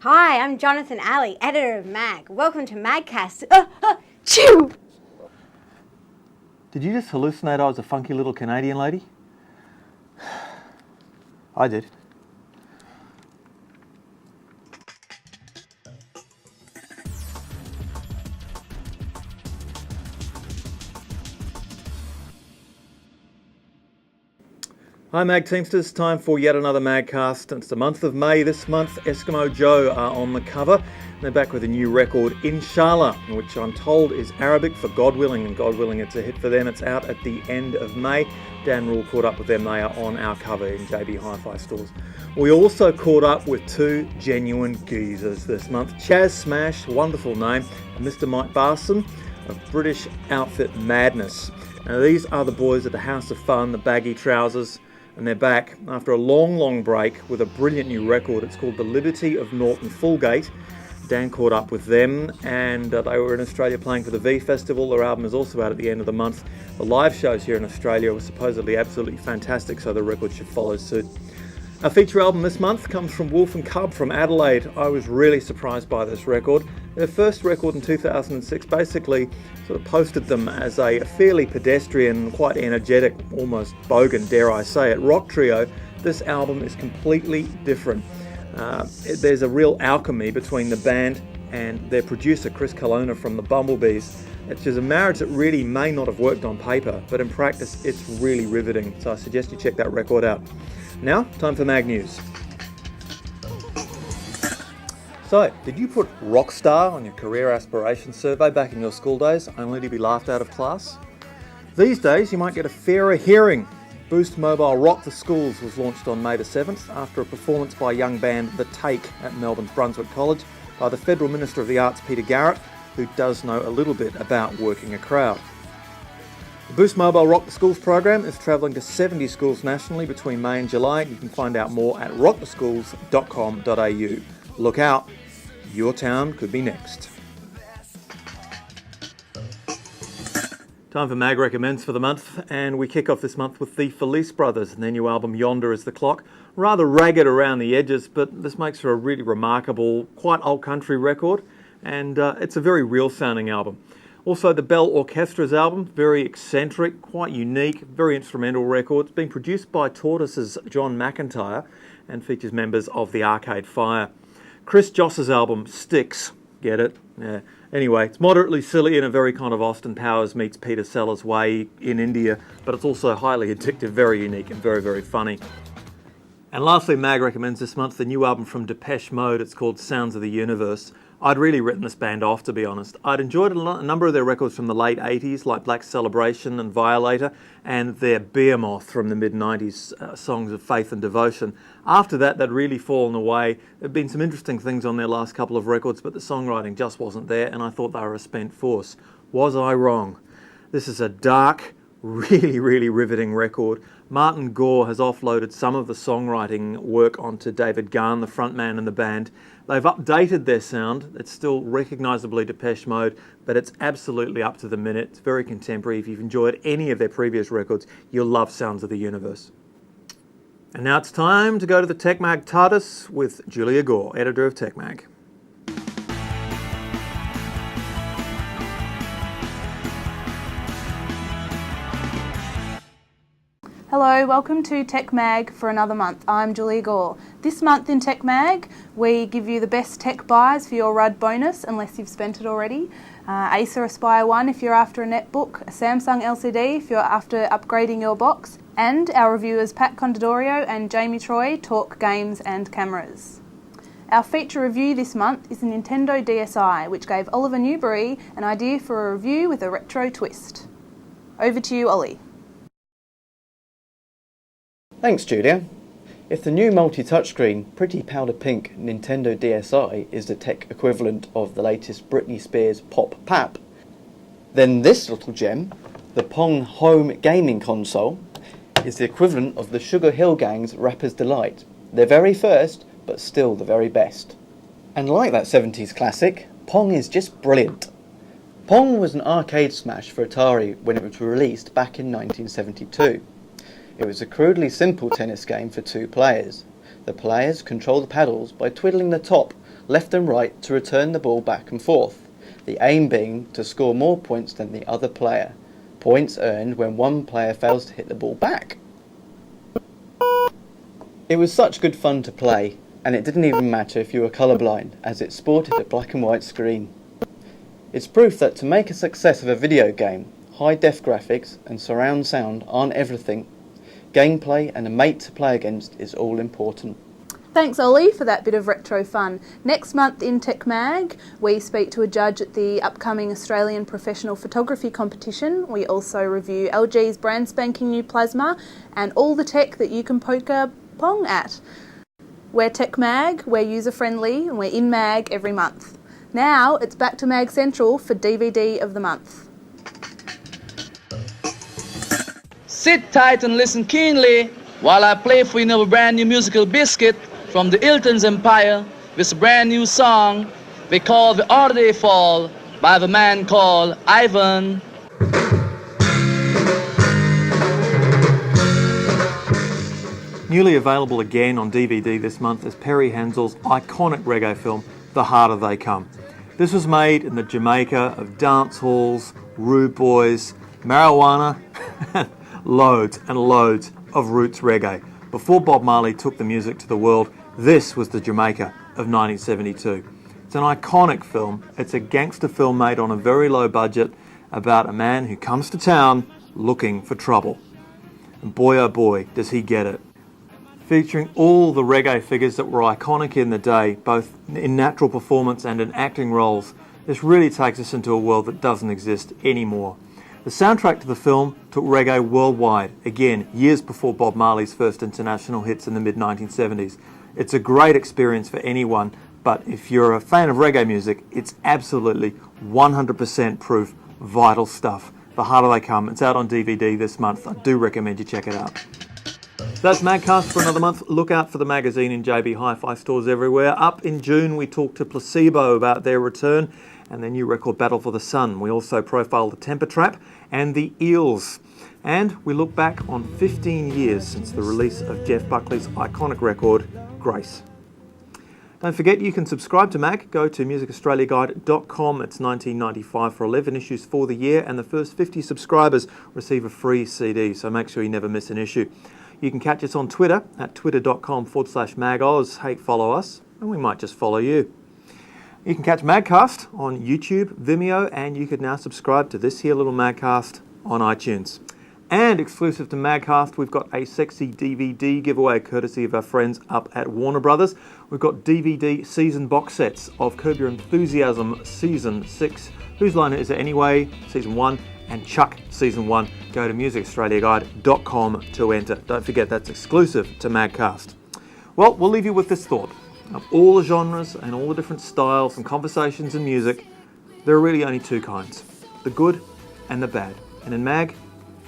Hi, I'm Jonathan Alley, editor of Mag. Welcome to MAGcast. Chew! Did you just hallucinate I was a funky little Canadian lady? I did. Hi Mag Teamsters, time for yet another MAGcast. It's the month of May. This month Eskimo Joe are on the cover. They're back with a new record, Inshallah, which I'm told is Arabic for God willing, and God willing it's a hit for them. It's out at the end of May. Dan Rule caught up with them. They are on our cover in JB Hi-Fi stores. We also caught up with two genuine geezers this month. Chaz Smash, wonderful name, and Mr. Mike Barson of British outfit Madness. Now these are the boys at the House of Fun, the baggy trousers, and they're back after a long break with a brilliant new record. It's called The Liberty of Norton Fulgate. Dan caught up with them, and they were in Australia playing for the V Festival. Their album is also out at the end of the month. The live shows here in Australia were supposedly absolutely fantastic, so the record should follow suit. Our feature album this month comes from Wolf and Cub from Adelaide. I was really surprised by this record. Their first record in 2006 basically sort of posted them as a fairly pedestrian, quite energetic, almost bogan, dare I say it, rock trio. This album is completely different. There's a real alchemy between the band and their producer, Chris Colonna from the Bumblebees. It's just a marriage that really may not have worked on paper, but in practice it's really riveting. So I suggest you check that record out. Now, time for Mag News. So, did you put Rockstar on your career aspirations survey back in your school days, only to be laughed out of class? These days, you might get a fairer hearing. Boost Mobile Rock the Schools was launched on May the 7th after a performance by young band The Take at Melbourne's Brunswick College by the Federal Minister of the Arts, Peter Garrett, who does know a little bit about working a crowd. The Boost Mobile Rock the Schools program is travelling to 70 schools nationally between May and July. You can find out more at rocktheschools.com.au. Look out, your town could be next. Time for Mag Recommends for the month, and we kick off this month with the Felice Brothers and their new album Yonder is the Clock. Rather ragged around the edges, but this makes for a really remarkable, quite old country record, and it's a very real sounding album. Also, the Bell Orchestra's album, very eccentric, quite unique, very instrumental record. It's been produced by Tortoise's John McIntyre and features members of the Arcade Fire. Chris Joss's album, Sticks, get it? Yeah. Anyway, it's moderately silly in a very kind of Austin Powers meets Peter Sellers way in India, but it's also highly addictive, very unique and very funny. And lastly, Mag recommends this month the new album from Depeche Mode. It's called Sounds of the Universe. I'd really written this band off, to be honest. I'd enjoyed a number of their records from the late 80s, like Black Celebration and Violator, and their Behemoth from the mid-90s, songs of faith and devotion. After that, they'd really fallen away. There have been some interesting things on their last couple of records, but the songwriting just wasn't there, and I thought they were a spent force. Was I wrong? This is a dark, really riveting record. Martin Gore has offloaded some of the songwriting work onto David Garn, the frontman in the band. They've updated their sound. It's still recognisably Depeche Mode, but it's absolutely up to the minute. It's very contemporary. If you've enjoyed any of their previous records, you'll love Sounds of the Universe. And now it's time to go to the Tech Mag TARDIS with Julia Gore, editor of Tech Mag. Hello, welcome to Tech Mag for another month. I'm Julia Gore. This month in Tech Mag, we give you the best tech buys for your RUD bonus, unless you've spent it already. Acer Aspire 1 if you're after a netbook, a Samsung LCD if you're after upgrading your box, and our reviewers Pat Condidorio and Jamie Troy talk games and cameras. Our feature review this month is a Nintendo DSi, which gave Oliver Newbery an idea for a review with a retro twist. Over to you, Ollie. Thanks, Julia. If the new multi-touchscreen, pretty powder pink Nintendo DSi is the tech equivalent of the latest Britney Spears Pop Pap, then this little gem, the Pong Home Gaming Console, is the equivalent of the Sugar Hill Gang's Rapper's Delight. Their very first, but still the very best. And like that 70s classic, Pong is just brilliant. Pong was an arcade smash for Atari when it was released back in 1972. It was a crudely simple tennis game for two players. The players control the paddles by twiddling the top left and right to return the ball back and forth, the aim being to score more points than the other player. Points earned when one player fails to hit the ball back. It was such good fun to play, and it didn't even matter if you were colourblind, as it sported a black and white screen. It's proof that to make a success of a video game, high-def graphics and surround sound aren't everything. Gameplay and a mate to play against is all important. Thanks, Ollie, for that bit of retro fun. Next month in Tech Mag, we speak to a judge at the upcoming Australian Professional Photography Competition. We also review LG's brand spanking new plasma and all the tech that you can poke a pong at. We're Tech Mag, we're user-friendly, and we're in Mag every month. Now it's back to Mag Central for DVD of the month. Sit tight and listen keenly while I play for you a brand new musical biscuit from the Ilton's Empire with a brand new song they call The Order They Fall by the man called Ivan. Newly available again on DVD this month is Perry Hansel's iconic reggae film, The Harder They Come. This was made in the Jamaica of dance halls, rude boys, marijuana, loads and loads of roots reggae. Before Bob Marley took the music to the world, this was the Jamaica of 1972. It's an iconic film. It's a gangster film made on a very low budget about a man who comes to town looking for trouble. And boy oh boy, does he get it. Featuring all the reggae figures that were iconic in the day, both in natural performance and in acting roles, this really takes us into a world that doesn't exist anymore. The soundtrack to the film took reggae worldwide, again, years before Bob Marley's first international hits in the mid-1970s. It's a great experience for anyone, but if you're a fan of reggae music, it's absolutely 100% proof, vital stuff. The Harder They Come. It's out on DVD this month. I do recommend you check it out. That's MAGcast for another month. Look out for the magazine in JB Hi-Fi stores everywhere. Up in June, we talked to Placebo about their return and their new record Battle for the Sun. We also profiled the Temper Trap and the Eels. And we look back on 15 years since the release of Jeff Buckley's iconic record, Grace. Don't forget you can subscribe to MAG. Go to musicaustraliaguide.com. It's $19.95 for 11 issues for the year, and the first 50 subscribers receive a free CD, so make sure you never miss an issue. You can catch us on Twitter at twitter.com/MagOz. Hey, follow us, and we might just follow you. You can catch MAGcast on YouTube, Vimeo, and you can now subscribe to this here little MAGcast on iTunes. And exclusive to MAGcast, we've got a sexy DVD giveaway courtesy of our friends up at Warner Brothers. We've got DVD season box sets of Curb Your Enthusiasm Season 6, Whose Line Is It Anyway, Season 1, and Chuck Season 1. Go to musicaustraliaguide.com to enter. Don't forget that's exclusive to MAGcast. Well, we'll leave you with this thought. Of all the genres and all the different styles and conversations in music, there are really only two kinds, the good and the bad. And in MAG,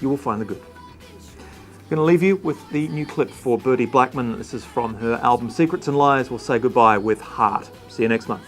you will find the good. I'm going to leave you with the new clip for Bertie Blackman. This is from her album Secrets and Lies. We'll say goodbye with Heart. See you next month.